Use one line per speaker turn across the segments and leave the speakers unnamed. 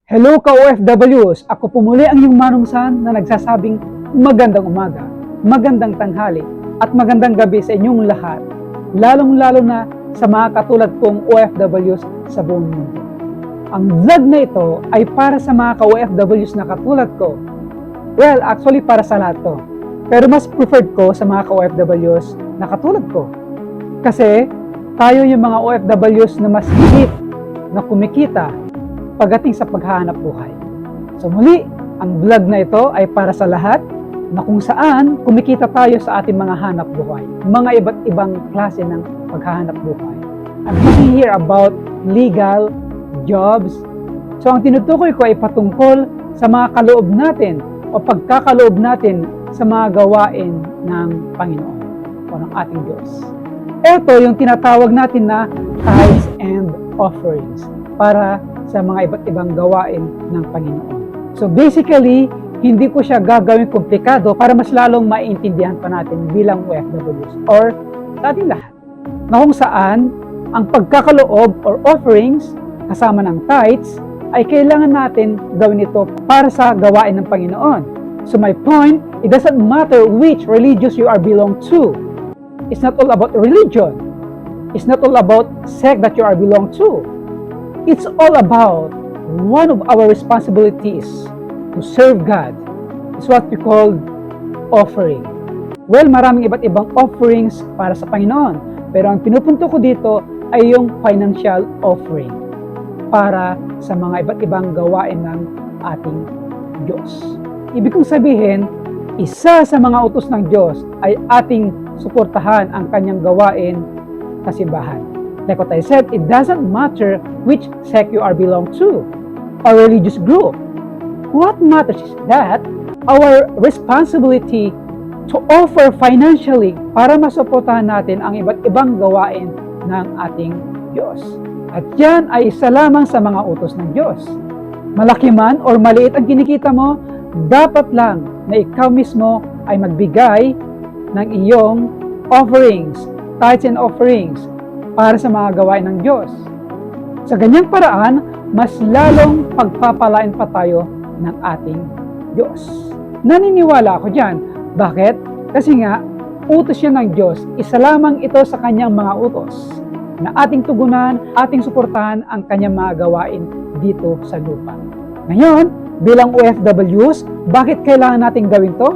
Hello ka-OFWs! Ako po muli ang iyong manungsan na nagsasabing magandang umaga, magandang tanghali, at magandang gabi sa inyong lahat, lalong-lalo na sa mga katulad kong OFWs sa buong mundo. Ang vlog na ito ay para sa mga ka-OFWs na katulad ko. Well, actually para sa lahat to. Pero mas preferred ko sa mga ka-OFWs na katulad ko. Kasi tayo yung mga OFWs na mas higit na kumikita pagdating sa paghahanap buhay. So muli, ang vlog na ito ay para sa lahat na kung saan kumikita tayo sa ating mga hanap buhay, mga iba't ibang klase ng paghahanap buhay. I'm talking here about legal jobs. So ang tinutukoy ko ay patungkol sa mga kaloob natin o pagkakaloob natin sa mga gawain ng Panginoon o ng ating Diyos. Ito yung tinatawag natin na tithes and offerings para sa mga iba't ibang gawain ng Panginoon. So basically, hindi ko siya gagawin komplikado para mas lalong maintindihan pa natin bilang OFWs or sa ating lahat. Na kung saan, ang pagkakaloob or offerings kasama ng tithes ay kailangan natin gawin ito para sa gawain ng Panginoon. So my point, it doesn't matter which religious you are belong to. It's not all about religion. It's not all about sect that you are belong to. It's all about one of our responsibilities to serve God. It's what we call offering. Well, maraming iba't ibang offerings para sa Panginoon. Pero ang pinupunto ko dito ay yung financial offering para sa mga iba't ibang gawain ng ating Diyos. Ibig kong sabihin, isa sa mga utos ng Diyos ay ating suportahan ang kanyang gawain sa simbahan. Like what I said, it doesn't matter which sect you are belong to or religious group. What matters is that our responsibility to offer financially para masuportahan natin ang iba't ibang gawain ng ating Diyos. At yan ay isa lamang sa mga utos ng Diyos. Malaki man or maliit ang kinikita mo, dapat lang na ikaw mismo ay magbigay ng iyong offerings, tithes and offerings, para sa mga gawain ng Diyos. Sa ganyang paraan, mas lalong pagpapalain pa tayo ng ating Diyos. Naniniwala ako dyan. Bakit? Kasi nga, utos yan ng Diyos. Isa lamang ito sa kanyang mga utos na ating tugunan, ating suportahan ang kanyang mga gawain dito sa lupa. Ngayon, bilang OFWs, bakit kailangan nating gawin to?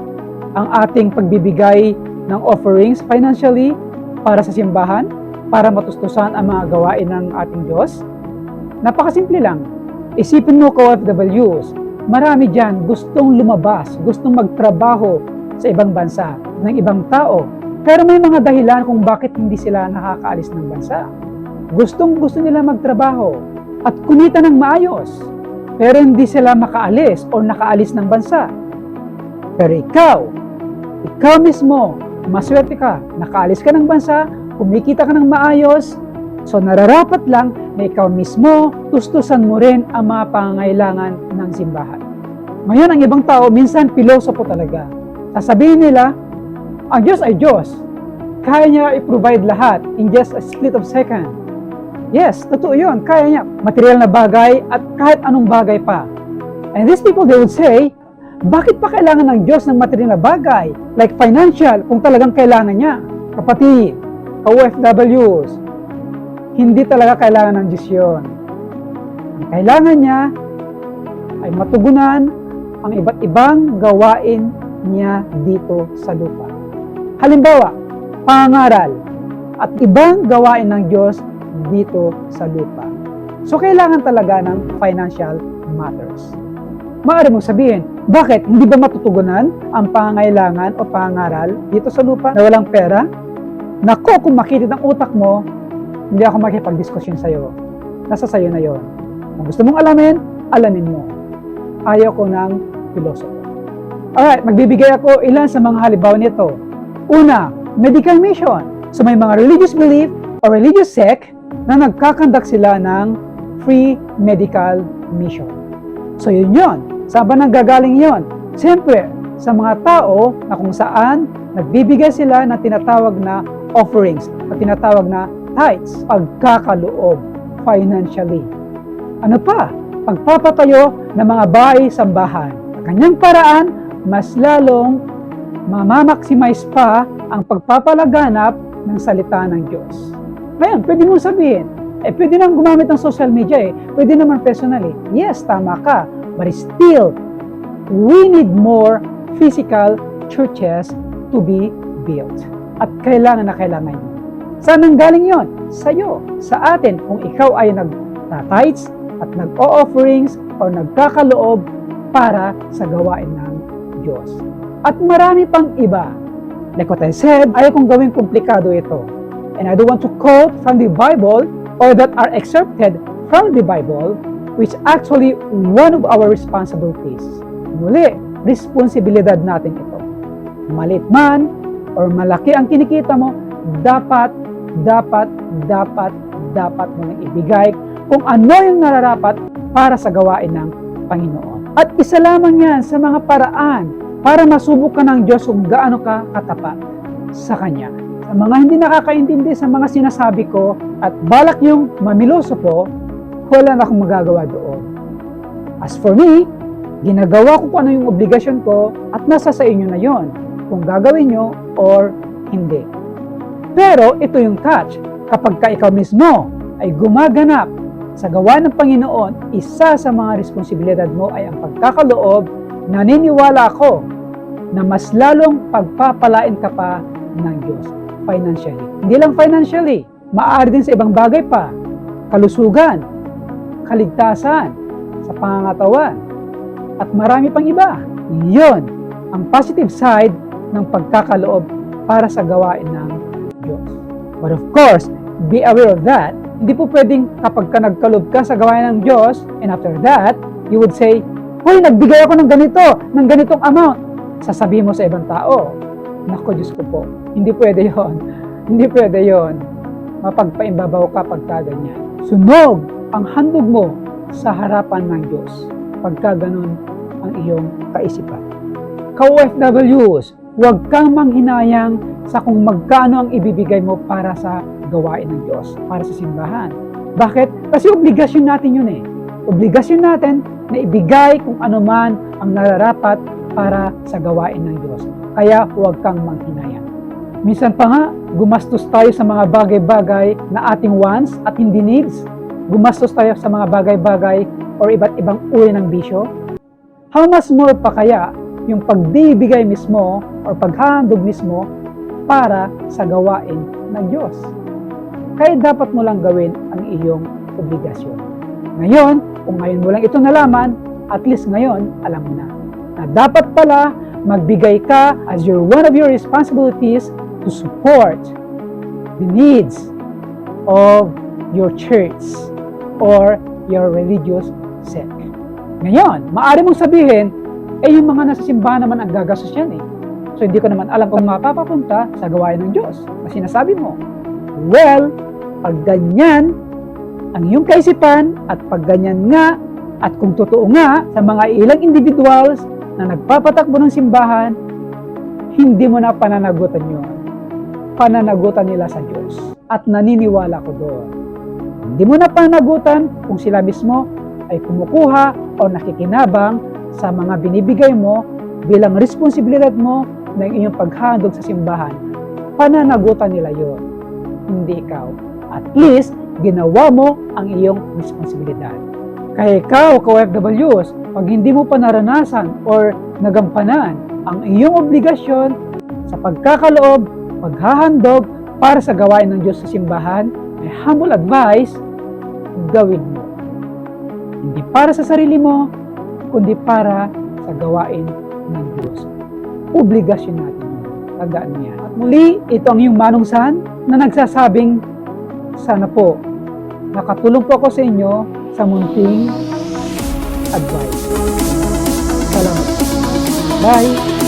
Ang ating pagbibigay ng offerings financially para sa simbahan, para matustusan ang mga gawain ng ating Diyos? Napakasimple lang. Isipin mo ka-OFWs, marami dyan gustong lumabas, gustong magtrabaho sa ibang bansa, ng ibang tao. Pero may mga dahilan kung bakit hindi sila nakakaalis ng bansa. Gusto nila magtrabaho at kumita ng maayos. Pero hindi sila makaalis o nakaalis ng bansa. Pero ikaw mismo, maswerte ka, nakaalis ka ng bansa, kumikita ka ng maayos, so nararapat lang na ikaw mismo tustusan mo rin ang mga pangangailangan ng simbahan. Ngayon, ang ibang tao, minsan pilosopo talaga. Sasabihin nila, ang Diyos ay Diyos. Kaya niya i-provide lahat in just a split of second. Yes, totoo yun. Kaya niya. Material na bagay at kahit anong bagay pa. And these people, they would say, bakit pa kailangan ng Diyos ng material na bagay? Like financial, kung talagang kailangan niya. Kapatid, OFWs, hindi talaga kailangan ng Diyos yun. Ang kailangan niya ay matugunan ang iba't ibang gawain niya dito sa lupa. Halimbawa, pangaral at ibang gawain ng Diyos dito sa lupa. So, kailangan talaga ng financial matters. Maaari mong sabihin, bakit? Hindi ba matutugunan ang pangangailangan o pangaral dito sa lupa na walang pera? Naku, kung makitid ang utak mo, hindi ako makipag-diskusyon sa'yo. Nasa sa'yo na yon. Kung gusto mong alamin mo. Ayaw ko ng pilosopo. Alright, magbibigay ako ilan sa mga halimbawa nito. Una, medical mission. So may mga religious belief or religious sect na nagkakandak sila ng free medical mission. So yun yun. Saan ba nanggagaling yun? Siyempre, sa mga tao na kung saan nagbibigay sila ng tinatawag na offerings, na tinatawag na tithes, pagkakaloob financially. Ano pa? pagpapatayo ng mga bahay-sambahan. Sa kanyang paraan, mas lalong mamamaximize pa ang pagpapalaganap ng salita ng Diyos. Ngayon, pwede mong sabihin, pwede naman gumamit ng social media pwede naman personally. Yes, tama ka. But still, we need more physical churches to be built. At kailangan na kailangan yun. Saan ang galing yun? Sa'yo, sa atin, kung ikaw ay nag-tithes at nag-o-offerings or nagkakaloob para sa gawain ng Diyos. At marami pang iba. Like what I said, ayaw kong gawing komplikado ito. And I don't want to quote from the Bible or that are excerpted from the Bible, which actually one of our responsibilities. Muli, responsibilidad natin ito. Malit man or malaki ang kinikita mo, dapat mo nang ibigay kung ano yung nararapat para sa gawain ng Panginoon. At isa lamang yan sa mga paraan para masubok ka ng Diyos kung gaano ka katapat sa Kanya. Sa mga hindi nakakaintindi sa mga sinasabi ko at balak yung mamiloso po, wala na akong magagawa doon. As for me, ginagawa ko kung ano yung obligasyon ko at nasa sa inyo na yon kung gagawin nyo or hindi. Pero ito yung catch, kapag ka ikaw mismo ay gumaganap sa gawa ng Panginoon, isa sa mga responsibilidad mo ay ang pagkakaloob. Naniniwala ako na mas lalong pagpapalain ka pa ng Diyos financially. Hindi lang financially, maaari din sa ibang bagay pa. Kalusugan, kaligtasan, sa pangangatawan, at marami pang iba. Iyon ang positive side ng pagkakaloob para sa gawain ng Diyos. But of course, be aware of that. Hindi po pwedeng kapag ka nagkaloob ka sa gawain ng Diyos, and after that, you would say, "Hoy, nagbigay ako ng ganitong amount." Sasabihin mo sa ibang tao, "Naku, Diyos ko po, hindi pwede yon. Hindi pwede yon. Mapagpaimbabaw ka pagka ganyan." Sunog ang handog mo sa harapan ng Diyos pagka ganun ang iyong kaisipan. Ka-OFWs, huwag kang manghinayang sa kung magkano ang ibibigay mo para sa gawain ng Diyos, para sa simbahan. Bakit? Kasi obligasyon natin yun Obligasyon natin na ibigay kung ano man ang nararapat para sa gawain ng Diyos. Kaya huwag kang manghinayang. Minsan pa nga, gumastos tayo sa mga bagay-bagay na ating wants at hindi needs. Gumastos tayo sa mga bagay-bagay or iba't ibang uri ng bisyo. How much more pa kaya yung pagbibigay mismo or paghahandog mismo para sa gawain ng Diyos? Kaya dapat mo lang gawin ang iyong obligasyon. Ngayon, kung ngayon mo lang ito nalaman, at least ngayon, alam mo na dapat pala magbigay ka as one of your responsibilities to support the needs of your church or your religious sect. Ngayon, maaari mong sabihin, yung mga nasa simbahan naman ang gagastos yan So hindi ko naman alam kung mapapapunta sa gawain ng Diyos na sinasabi mo. Well, pag ganyan ang iyong kaisipan at pag ganyan nga at kung totoo nga sa mga ilang individuals na nagpapatakbo ng simbahan, hindi mo na pananagutan yun. Pananagutan nila sa Diyos. At naniniwala ko doon. Hindi mo na pananagutan kung sila mismo ay kumukuha o nakikinabang sa mga binibigay mo bilang responsibilidad mo ng iyong paghandog sa simbahan. Pananagutan nila yon, hindi ikaw. At least, ginawa mo ang iyong responsibilidad. Kaya ikaw, ka-OFWs, pag hindi mo pa naranasan or nagampanan ang iyong obligasyon sa pagkakaloob, paghahandog para sa gawain ng Diyos sa simbahan, may humble advice, gawin mo. Hindi para sa sarili mo, kundi para sa gawain ng Diyos. Obligasyon natin yun. Tandaan niya. At muli, ito ang iyong manungsan na nagsasabing, sana po, nakatulong po ako sa inyo sa munting advice. Salamat. Bye!